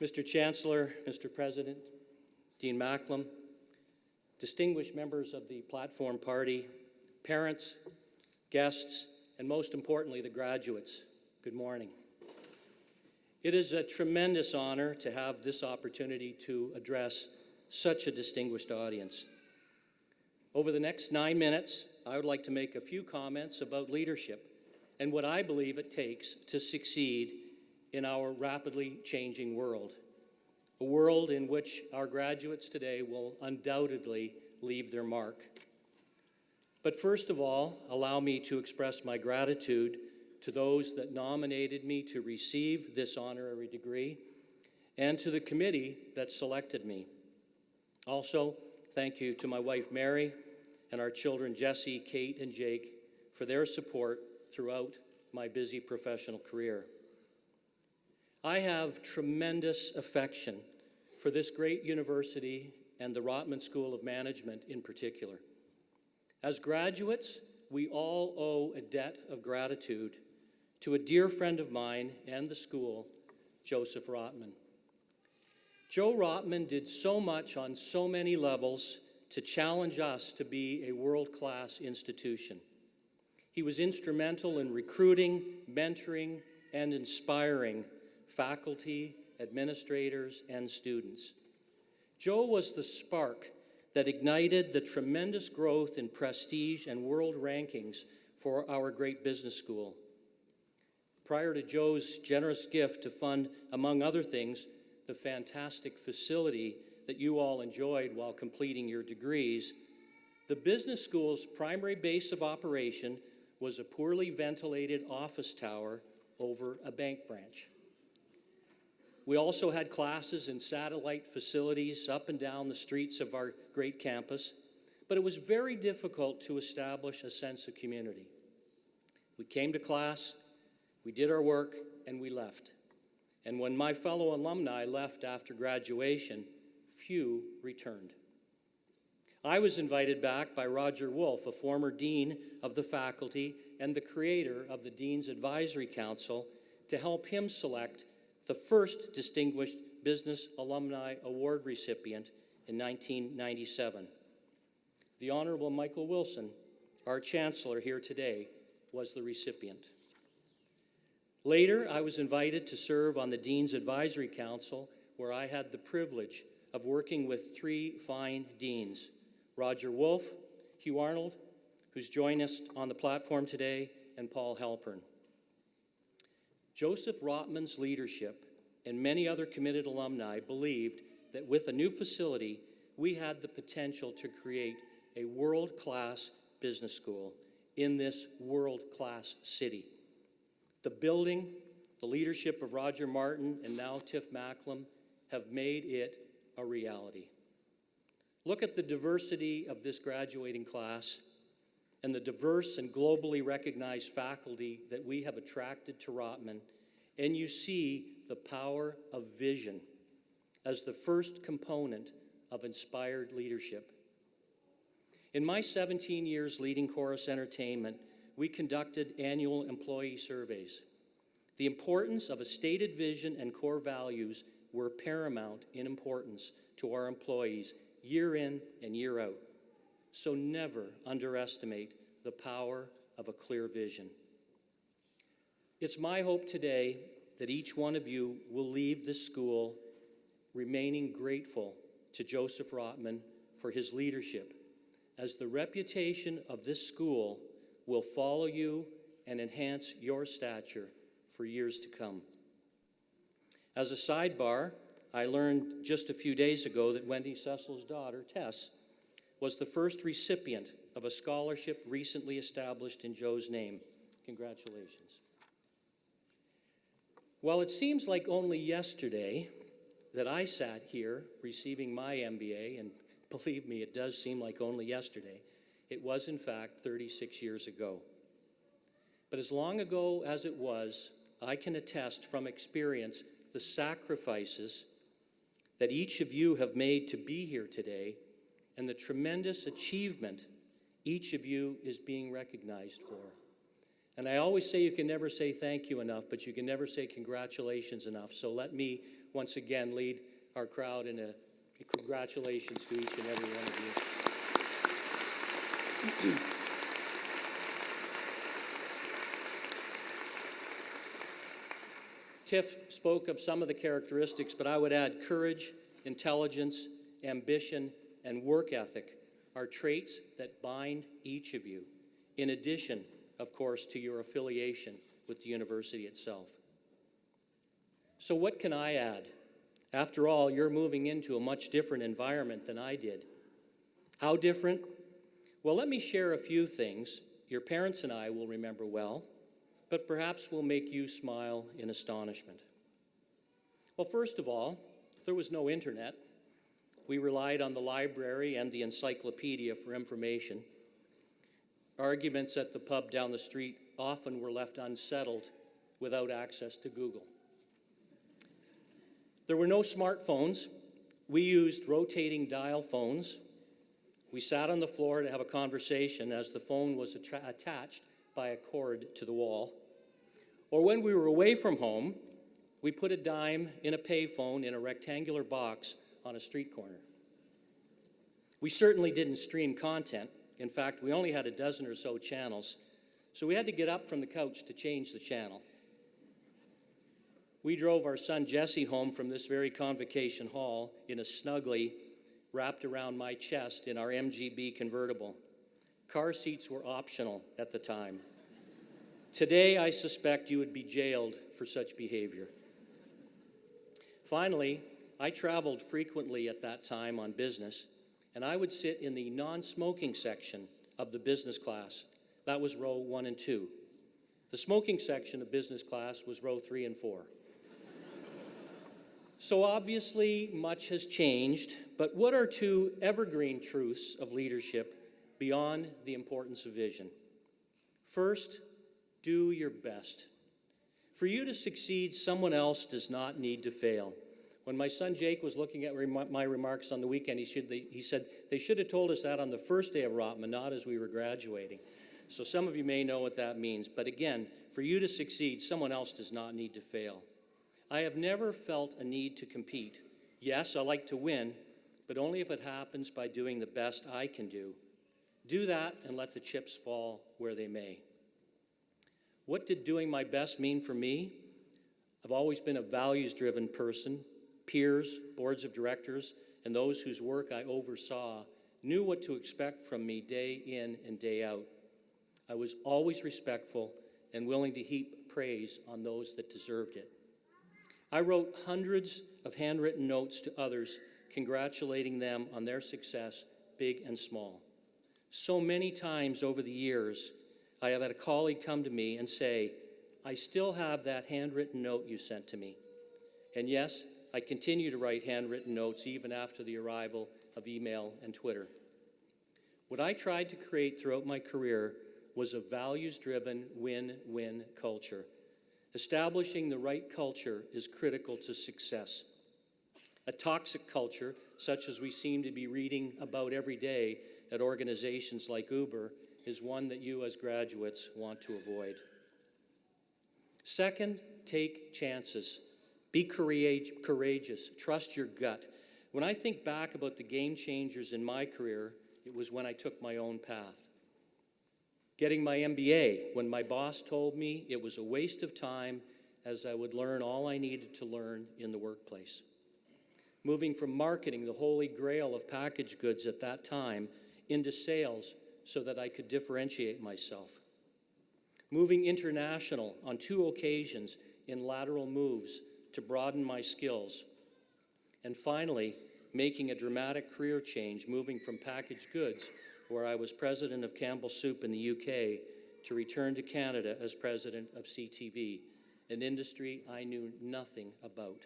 Mr. Chancellor, Mr. President, Dean Macklem, distinguished members of the Platform Party, parents, guests, and most importantly, the graduates, good morning. It is a tremendous honor to have this opportunity to address such a distinguished audience. Over the next 9 minutes, I would like to make a few comments about leadership and what I believe it takes to succeed in our rapidly changing world, a world in which our graduates today will undoubtedly leave their mark. But first of all, allow me to express my gratitude to those that nominated me to receive this honorary degree and to the committee that selected me. Also, thank you to my wife Mary and our children Jesse, Kate, and Jake for their support throughout my busy professional career. I have tremendous affection for this great university and the Rotman School of Management in particular. As graduates, we all owe a debt of gratitude to a dear friend of mine and the school, Joseph Rotman. Joe Rotman did so much on so many levels to challenge us to be a world-class institution. He was instrumental in recruiting, mentoring, and inspiring faculty, administrators, and students. Joe was the spark that ignited the tremendous growth in prestige and world rankings for our great business school. Prior to Joe's generous gift to fund, among other things, the fantastic facility that you all enjoyed while completing your degrees, the business school's primary base of operation was a poorly ventilated office tower over a bank branch. We also had classes in satellite facilities up and down the streets of our great campus, but it was very difficult to establish a sense of community. We came to class, we did our work, and we left. And when my fellow alumni left after graduation, few returned. I was invited back by Roger Wolf, a former dean of the faculty and the creator of the Dean's Advisory Council, to help him select the first Distinguished Business Alumni Award recipient in 1997. The Honorable Michael Wilson, our Chancellor here today, was the recipient. Later, I was invited to serve on the Dean's Advisory Council, where I had the privilege of working with three fine deans, Roger Wolf, Hugh Arnold, who's joined us on the platform today, and Paul Halpern. Joseph Rotman's leadership and many other committed alumni believed that with a new facility, we had the potential to create a world-class business school in this world-class city. The building, the leadership of Roger Martin, and now Tiff Macklem have made it a reality. Look at the diversity of this graduating class and the diverse and globally recognized faculty that we have attracted to Rotman, and you see the power of vision as the first component of inspired leadership. In my 17 years leading Chorus Entertainment, we conducted annual employee surveys. The importance of a stated vision and core values were paramount in importance to our employees year in and year out. So never underestimate the power of a clear vision. It's my hope today that each one of you will leave this school remaining grateful to Joseph Rotman for his leadership, as the reputation of this school will follow you and enhance your stature for years to come. As a sidebar, I learned just a few days ago that Wendy Cecil's daughter, Tess, was the first recipient of a scholarship recently established in Joe's name. Congratulations. Well, it seems like only yesterday that I sat here receiving my MBA, and believe me, it does seem like only yesterday. It was, in fact, 36 years ago. But as long ago as it was, I can attest from experience the sacrifices that each of you have made to be here today and the tremendous achievement each of you is being recognized for. And I always say you can never say thank you enough, but you can never say congratulations enough. So let me once again lead our crowd in a congratulations to each and every one of you. Tiff spoke of some of the characteristics, but I would add courage, intelligence, ambition, and work ethic are traits that bind each of you, in addition, of course, to your affiliation with the university itself. So what can I add? After all, you're moving into a much different environment than I did. How different? Well, let me share a few things your parents and I will remember well, but perhaps will make you smile in astonishment. Well, first of all, there was no internet. We relied on the library and the encyclopedia for information. Arguments at the pub down the street often were left unsettled without access to Google. There were no smartphones. We used rotating dial phones. We sat on the floor to have a conversation as the phone was attached by a cord to the wall. Or when we were away from home, we put a dime in a payphone in a rectangular box on a street corner. We certainly didn't stream content. In fact, we only had a dozen or so channels, so we had to get up from the couch to change the channel. We drove our son Jesse home from this very Convocation hall in a Snuggly wrapped around my chest in our MGB convertible. Car seats were optional at the time. Today, I suspect you would be jailed for such behavior. Finally, I traveled frequently at that time on business, and I would sit in the non-smoking section of the business class. That was row 1 and 2. The smoking section of business class was row 3 and 4. So obviously, much has changed, but what are two evergreen truths of leadership beyond the importance of vision? First, do your best. For you to succeed, someone else does not need to fail. When my son Jake was looking at my remarks on the weekend, he said, they should have told us that on the first day of Rotman, not as we were graduating. So some of you may know what that means. But again, for you to succeed, someone else does not need to fail. I have never felt a need to compete. Yes, I like to win, but only if it happens by doing the best I can do. Do that and let the chips fall where they may. What did doing my best mean for me? I've always been a values-driven person. Peers, boards of directors, and those whose work I oversaw knew what to expect from me day in and day out. I was always respectful and willing to heap praise on those that deserved it. I wrote hundreds of handwritten notes to others, congratulating them on their success, big and small. So many times over the years, I have had a colleague come to me and say, I still have that handwritten note you sent to me. And yes, I continue to write handwritten notes even after the arrival of email and Twitter. What I tried to create throughout my career was a values-driven win-win culture. Establishing the right culture is critical to success. A toxic culture, such as we seem to be reading about every day at organizations like Uber, is one that you as graduates want to avoid. Second, take chances. Be courageous. Trust your gut. When I think back about the game changers in my career, it was when I took my own path. Getting my MBA, when my boss told me it was a waste of time as I would learn all I needed to learn in the workplace. Moving from marketing, the holy grail of packaged goods at that time, into sales so that I could differentiate myself. Moving international on 2 occasions in lateral moves to broaden my skills. And finally, making a dramatic career change, moving from packaged goods, where I was president of Campbell Soup in the UK, to return to Canada as president of CTV, an industry I knew nothing about.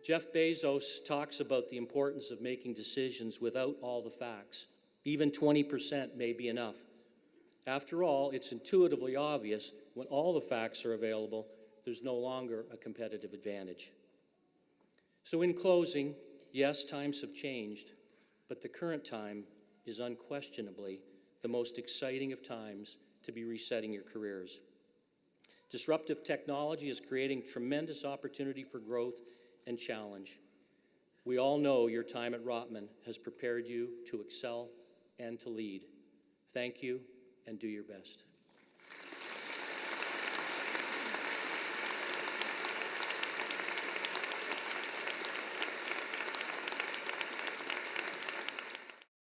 Jeff Bezos talks about the importance of making decisions without all the facts. Even 20% may be enough. After all, it's intuitively obvious when all the facts are available, there's no longer a competitive advantage. So in closing, yes, times have changed, but the current time is unquestionably the most exciting of times to be resetting your careers. Disruptive technology is creating tremendous opportunity for growth and challenge. We all know your time at Rotman has prepared you to excel and to lead. Thank you, and do your best.